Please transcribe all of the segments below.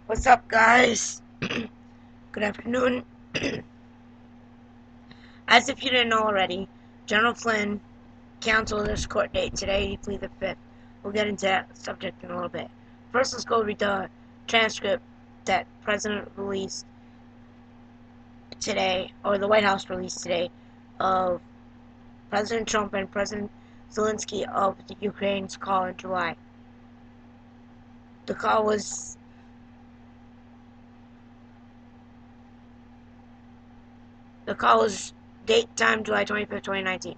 What's up, guys? Good afternoon. As if you didn't know already, General Flynn canceled his court date today. He pleaded the 5th. We'll get into that subject in a little bit. First, let's go read the transcript that President released today, or the White House released today, of President Trump and President Zelensky of the Ukraine's call in July. The call was date time July 25th, 2019.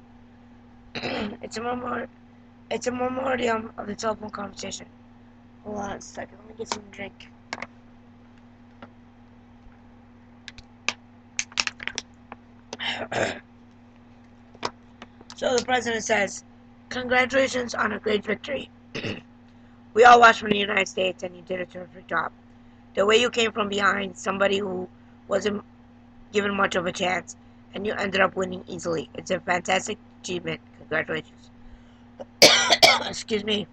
It's a memoriam of the telephone conversation. Hold on a second, let me get some drink. So the president says, "Congratulations on a great victory. We all watched from the United States and you did a terrific job. The way you came from behind somebody who wasn't given much of a chance and you ended up winning easily. It's a fantastic achievement. Congratulations." Excuse me.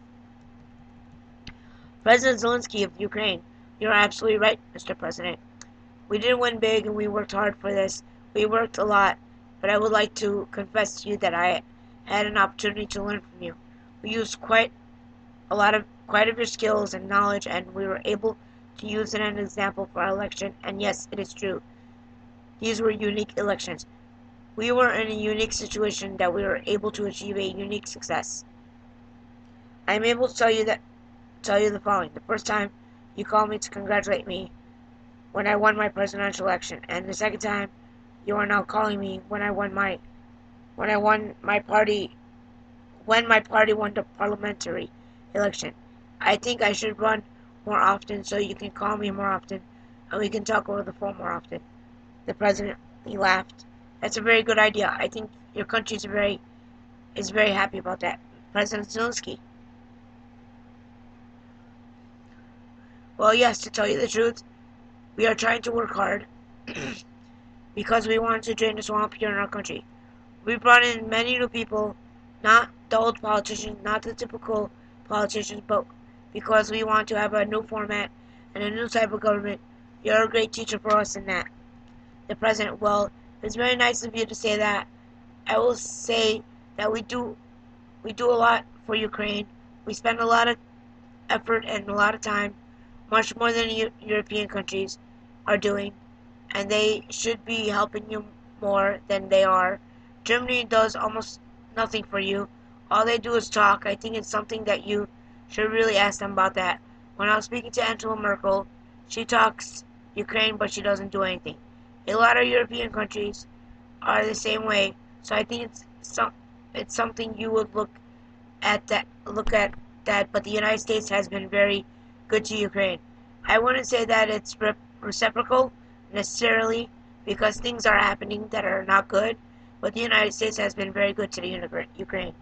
President Zelensky of Ukraine, you're absolutely right, Mr. President. We didn't win big and we worked hard for this. We worked a lot, but I would like to confess to you that I had an opportunity to learn from you. We used quite of your skills and knowledge, and we were able to use it as an example for our election. And yes, it is true. These were unique elections. We were in a unique situation that we were able to achieve a unique success. I am able to tell you the following. The first time you called me to congratulate me when I won my presidential election, and the second time you are now calling me when my party won the parliamentary election. I think I should run more often so you can call me more often and we can talk over the phone more often. The president, he laughed. That's a very good idea. I think your country is very happy about that. President Zelensky. Well, yes, to tell you the truth, we are trying to work hard because we want to drain the swamp here in our country. We brought in many new people, not the old politicians, not the typical politicians, but because we want to have a new format and a new type of government. You're a great teacher for us in that. The president, well, it's very nice of you to say that. I will say that we do a lot for Ukraine. We spend a lot of effort and a lot of time, much more than European countries are doing, and they should be helping you more than they are. Germany does almost nothing for you. All they do is talk. I think it's something that you should really ask them about that. When I was speaking to Angela Merkel, she talks Ukraine, but she doesn't do anything. A lot of European countries are the same way, so I think it's something you would look at that. But the United States has been very good to Ukraine. I wouldn't say that it's reciprocal necessarily, because things are happening that are not good, but the United States has been very good to the Ukraine.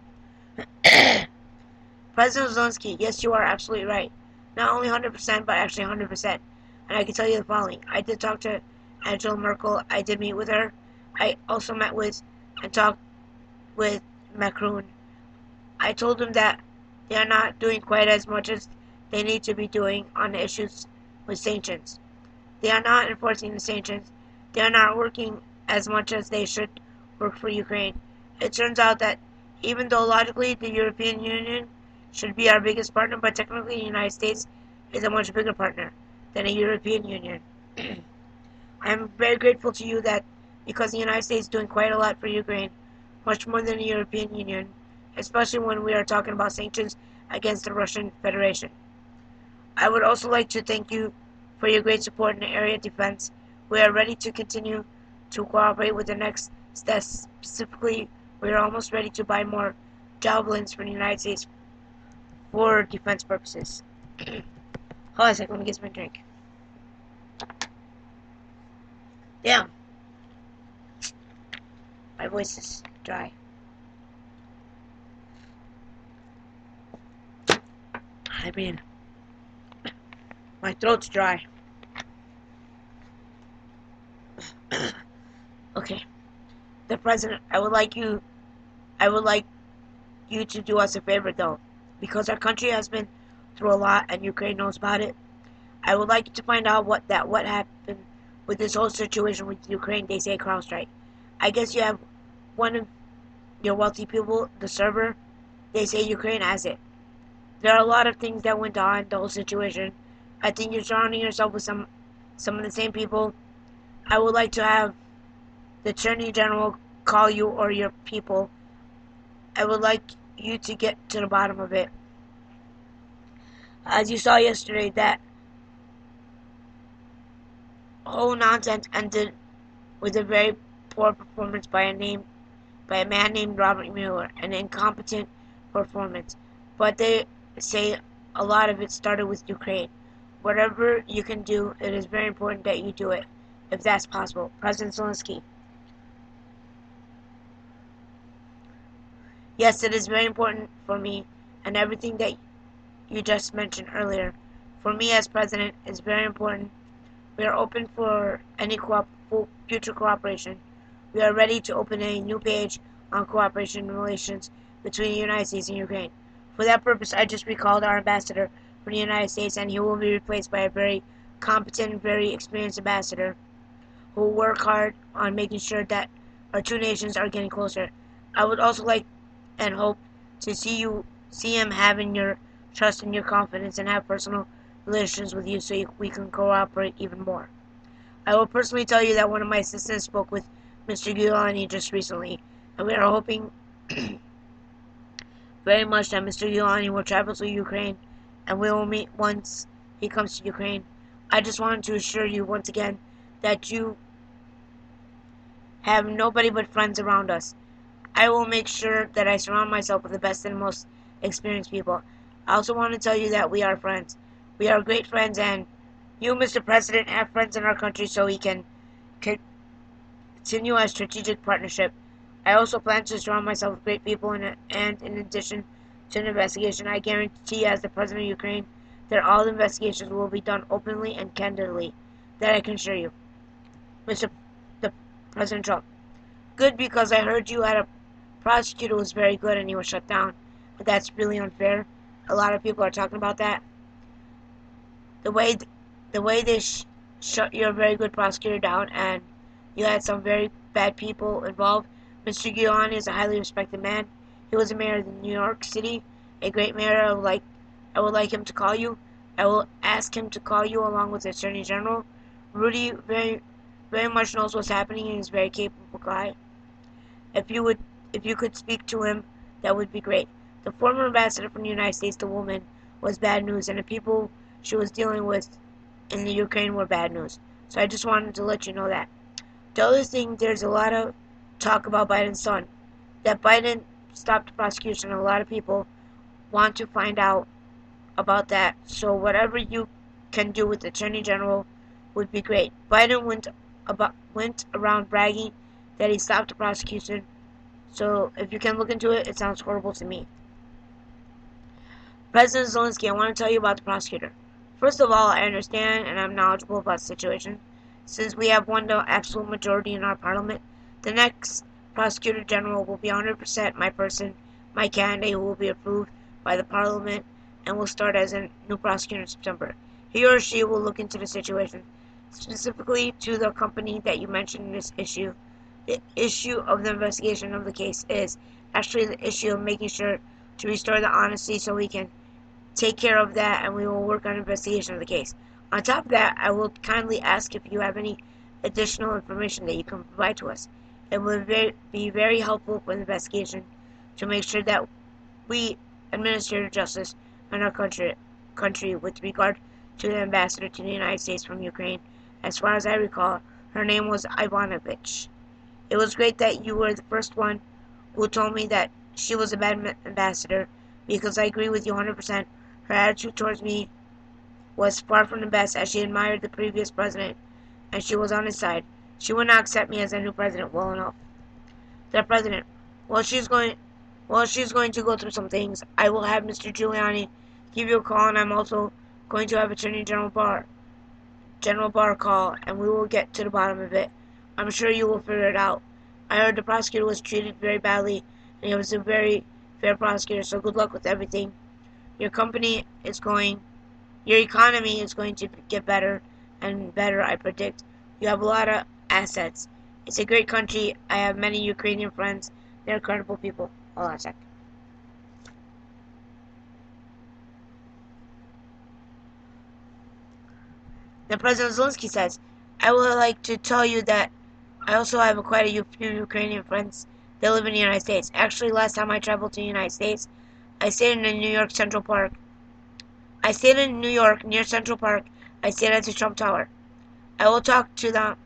President Zelensky, yes, you are absolutely right. Not only 100%, but actually 100%. And I can tell you the following. I did talk to Angela Merkel. I did meet with her. I also met with and talked with Macron. I told him that they are not doing quite as much as they need to be doing on the issues with sanctions. They are not enforcing the sanctions. They are not working as much as they should work for Ukraine. It turns out that even though logically the European Union should be our biggest partner, but technically the United States is a much bigger partner than the European Union. I'm very grateful to you that because the United States is doing quite a lot for Ukraine, much more than the European Union, especially when we are talking about sanctions against the Russian Federation. I would also like to thank you for your great support in the area of defense. We are ready to continue to cooperate with the next steps. Specifically, we are almost ready to buy more javelins from the United States for defense purposes. Hold on a second, let me get some drink. Damn. My voice is dry. I mean, my throat's dry. Okay. The president, I would like you to do us a favor though, because our country has been through a lot and Ukraine knows about it. I would like to find out what happened with this whole situation with Ukraine. They say CrowdStrike. I guess you have one of your wealthy people, the server. They say Ukraine has it. There are a lot of things that went on the whole situation. I think you're surrounding yourself with some of the same people. I would like to have the Attorney General call you or your people. I would like you to get to the bottom of it. As you saw yesterday, that whole nonsense ended with a very poor performance by a man named Robert Mueller, an incompetent performance. But they say a lot of it started with Ukraine. Whatever you can do, it is very important that you do it, if that's possible. President Zelensky. Yes, it is very important for me, and everything that you just mentioned earlier. For me as president, is very important. We are open for any future cooperation. We are ready to open a new page on cooperation relations between the United States and Ukraine. For that purpose, I just recalled our ambassador for the United States, and he will be replaced by a very competent, very experienced ambassador who will work hard on making sure that our two nations are getting closer. I would also like and hope to see him having your trust and your confidence and have personal relations with you so we can cooperate even more. I will personally tell you that one of my assistants spoke with Mr. Giuliani just recently, and we are hoping very much that Mr. Giuliani will travel to Ukraine and we will meet once he comes to Ukraine. I just wanted to assure you once again that you have nobody but friends around us. I will make sure that I surround myself with the best and most experienced people. I also want to tell you that we are friends. We are great friends, and you, Mr. President, have friends in our country so we can continue our strategic partnership. I also plan to surround myself with great people, and in addition to an investigation, I guarantee as the President of Ukraine that all the investigations will be done openly and candidly. That I can assure you. Mr. The President Trump. Good, because I heard you had a prosecutor who was very good and he was shut down. But that's really unfair. A lot of people are talking about that. The way they shut your very good prosecutor down, and you had some very bad people involved. Mr. Giuliani is a highly respected man. He was a mayor of New York City, a great mayor. I would like him to call you. I will ask him to call you along with the Attorney General. Rudy very much knows what's happening and is a very capable guy. If you could speak to him, that would be great. The former ambassador from the United States, the woman, was bad news, and the people she was dealing with in the Ukraine were bad news. So I just wanted to let you know that. The other thing, there's a lot of talk about Biden's son. That Biden stopped the prosecution, and a lot of people want to find out about that. So whatever you can do with the Attorney General would be great. Biden went around bragging that he stopped the prosecution. So if you can look into it, it sounds horrible to me. President Zelensky, I want to tell you about the prosecutor. First of all, I understand and I'm knowledgeable about the situation. Since we have won the absolute majority in our parliament, the next prosecutor general will be 100% my person, my candidate, who will be approved by the parliament and will start as a new prosecutor in September. He or she will look into the situation, specifically to the company that you mentioned in this issue. The issue of the investigation of the case is actually the issue of making sure to restore the honesty so we can take care of that, and we will work on investigation of the case. On top of that, I will kindly ask if you have any additional information that you can provide to us. It would be very helpful for the investigation to make sure that we administer justice in our country with regard to the ambassador to the United States from Ukraine. As far as I recall, her name was Ivanovich. It was great that you were the first one who told me that she was a bad ambassador, because I agree with you 100%. Her attitude towards me was far from the best, as she admired the previous president and she was on his side. She would not accept me as a new president well enough. The president, well, she's going to go through some things. I will have Mr. Giuliani give you a call, and I'm also going to have Attorney General Barr call, and we will get to the bottom of it. I'm sure you will figure it out. I heard the prosecutor was treated very badly, and he was a very fair prosecutor, so good luck with everything. Your company is going Your economy is going to get better and better, I predict. You have a lot of assets. It's a great country. I have many Ukrainian friends. They're incredible people. Hold on a sec. Then President Zelensky says, I would like to tell you that I also have quite a few Ukrainian friends that live in the United States. Actually, last time I traveled to the United States, I stayed in the New York Central Park. I stayed in New York near Central Park. I stayed at the Trump Tower. I will talk to them,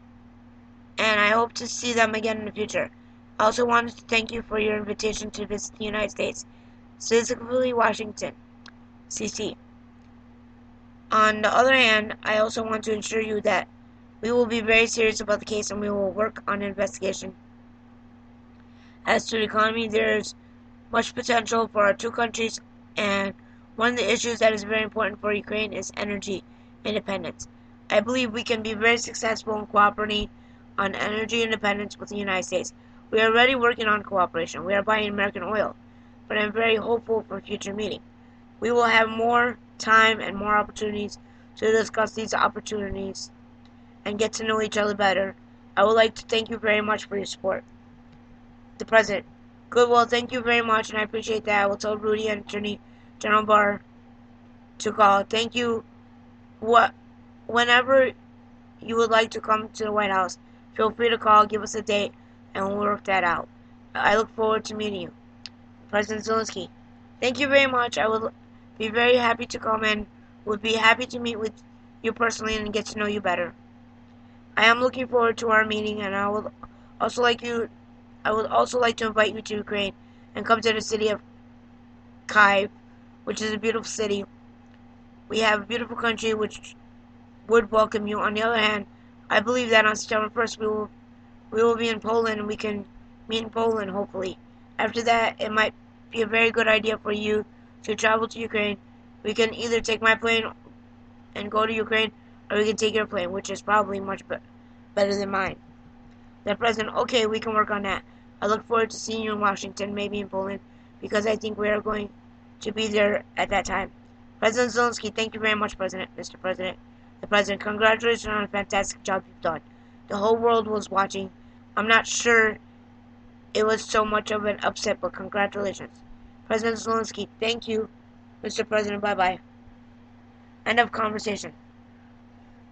and I hope to see them again in the future. I also wanted to thank you for your invitation to visit the United States, specifically Washington, D.C. On the other hand, I also want to assure you that we will be very serious about the case and we will work on an investigation. As to the economy, there is much potential for our two countries, and one of the issues that is very important for Ukraine is energy independence. I believe we can be very successful in cooperating on energy independence with the United States. We are already working on cooperation. We are buying American oil, but I'm very hopeful for future meeting. We will have more time and more opportunities to discuss these opportunities and get to know each other better. I would like to thank you very much for your support. The President. Good, well, thank you very much, and I appreciate that. I will tell Rudy and Attorney General Barr to call. Thank you. Whenever you would like to come to the White House, feel free to call, give us a date, and we'll work that out. I look forward to meeting you. President Zelensky. Thank you very much. I would be very happy to come and would be happy to meet with you personally and get to know you better. I am looking forward to our meeting, and I would also like to invite you to Ukraine and come to the city of Kyiv, which is a beautiful city. We have a beautiful country which would welcome you. On the other hand, I believe that on September 1st we will be in Poland and we can meet in Poland hopefully. After that, it might be a very good idea for you to travel to Ukraine. We can either take my plane and go to Ukraine, or we can take your plane, which is probably much better than mine. The President, okay, we can work on that. I look forward to seeing you in Washington, maybe in Poland, because I think we are going to be there at that time. President Zelensky, thank you very much, Mr. President. The President, congratulations on a fantastic job you've done. The whole world was watching. I'm not sure it was so much of an upset, but congratulations. President Zelensky, thank you, Mr. President, bye-bye. End of conversation.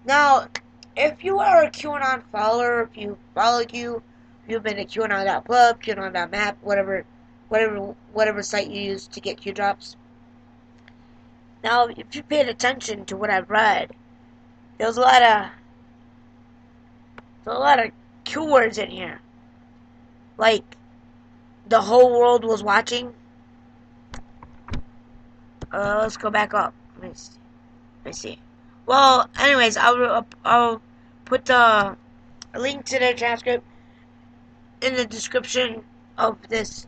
Now, if you are a QAnon follower, if you follow Q, you've been to QAnon.club, QAnon.map, whatever site you use to get Q drops. Now, if you paid attention to what I've read, there's a lot of Q words in here. Like, the whole world was watching. Let's go back up. Let me see. Well, anyways, I'll put the link to the transcript in the description of this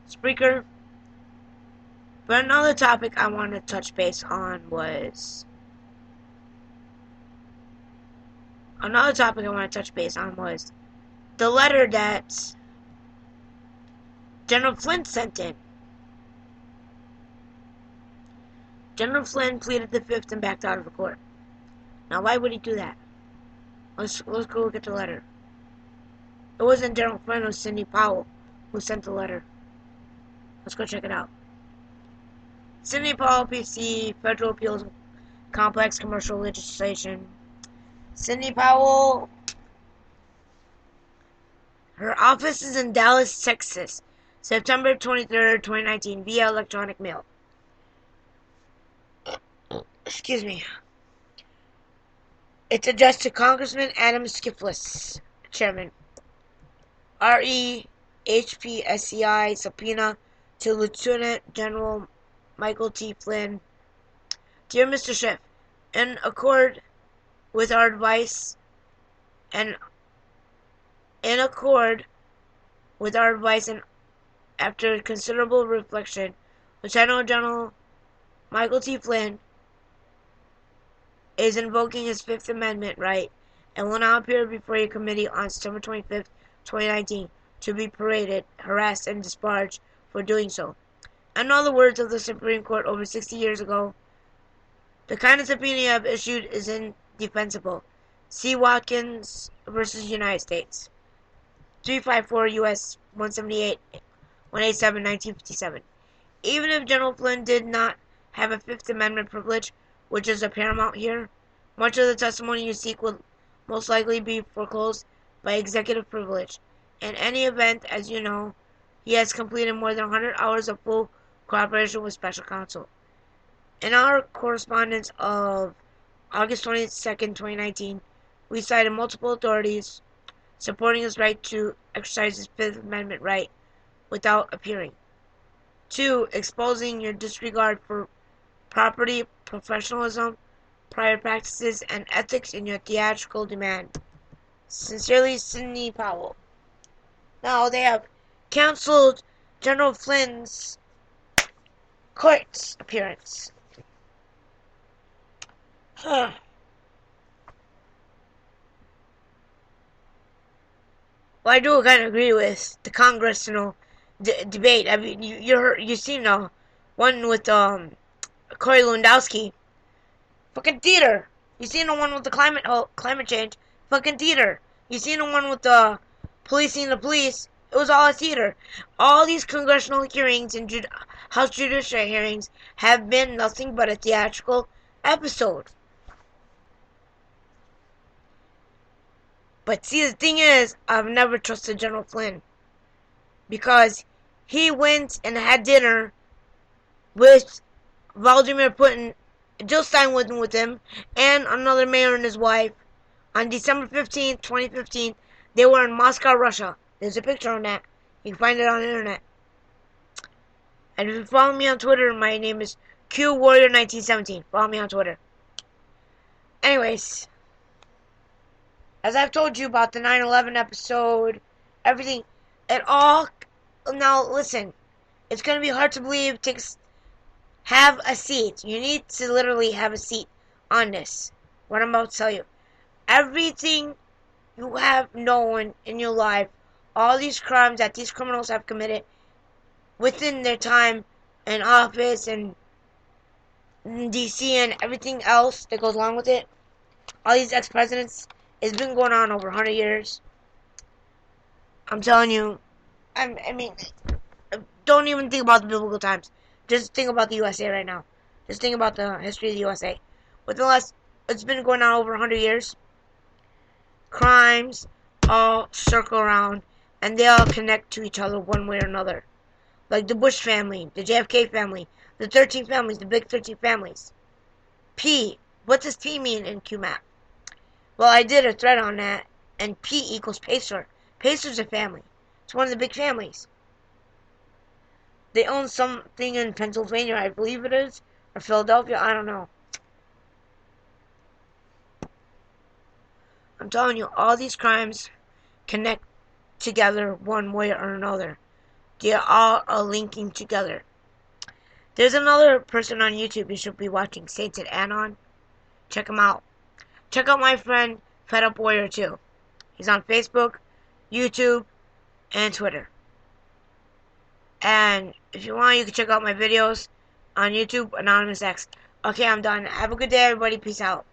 speaker. But another topic I want to touch base on was the letter that General Flynn sent in. General Flynn pleaded the fifth and backed out of the court. Now, why would he do that? Let's go look at the letter. It wasn't General Flynn, it was Sidney Powell who sent the letter. Let's go check it out. Sidney Powell, PC, Federal Appeals Complex Commercial Legislation. Sidney Powell, her office is in Dallas, Texas, September 23rd, 2019, via electronic mail. Excuse me. It's addressed to Congressman Adam Skifless, Chairman. REHPSCI subpoena to Lieutenant General Michael T. Flynn. Dear Mr. Schiff, in accord with our advice and after considerable reflection, Lieutenant General Michael T. Flynn is invoking his Fifth Amendment right and will now appear before your committee on September 25th, 2019 to be paraded, harassed, and discharged for doing so. In other words of the Supreme Court over 60 years ago, The kind of subpoena you have issued is indefensible. See Watkins versus United States. 354 U.S. 178 187 1957. Even if General Flynn did not have a Fifth Amendment privilege, which is a paramount here, much of the testimony you seek will most likely be foreclosed by executive privilege. In any event, as you know, he has completed more than 100 hours of full cooperation with special counsel. In our correspondence of August 22nd, 2019, we cited multiple authorities supporting his right to exercise his Fifth Amendment right without appearing. 2. Exposing your disregard for property, professionalism, prior practices, and ethics in your theatrical demand. Sincerely, Sidney Powell. Now, they have canceled General Flynn's court appearance. Well, I do kind of agree with the congressional debate. I mean, you seen the one with Corey Lewandowski. Fucking theater. You seen the one with the climate change? Fucking theater. You seen the one with the policing the police? It was all a theater. All these congressional hearings and House Judiciary hearings have been nothing but a theatrical episode. But see, the thing is, I've never trusted General Flynn. Because he went and had dinner with Vladimir Putin, Jill Stein went with him, and another mayor and his wife. On December 15th, 2015, they were in Moscow, Russia. There's a picture on that. You can find it on the internet. And if you follow me on Twitter, my name is QWarrior1917. Follow me on Twitter. Anyways, as I've told you about the 9/11 episode, everything, it all. Now listen, it's gonna be hard to believe. Have a seat. You need to literally have a seat on this. What I'm about to tell you. Everything you have known in your life, all these crimes that these criminals have committed within their time in office and in DC and everything else that goes along with it, all these ex-presidents, it's been going on over 100 years. I'm telling you, I mean, don't even think about the biblical times. Just think about the USA right now. Just think about the history of the USA. It's been going on over 100 years. Crimes all circle around, and they all connect to each other one way or another. Like the Bush family, the JFK family, the 13 families, the big 13 families. P. What does P mean in QMAP? Well, I did a thread on that, and P equals Pacer. Pacer's a family. It's one of the big families. They own something in Pennsylvania, I believe it is, or Philadelphia, I don't know. I'm telling you, all these crimes connect together one way or another. They all are linking together. There's another person on YouTube you should be watching, Sainted Anon. Check him out. Check out my friend, Fed Up Warrior 2. He's on Facebook, YouTube, and Twitter. And if you want, you can check out my videos on YouTube, Anonymous X. Okay, I'm done. Have a good day, everybody. Peace out.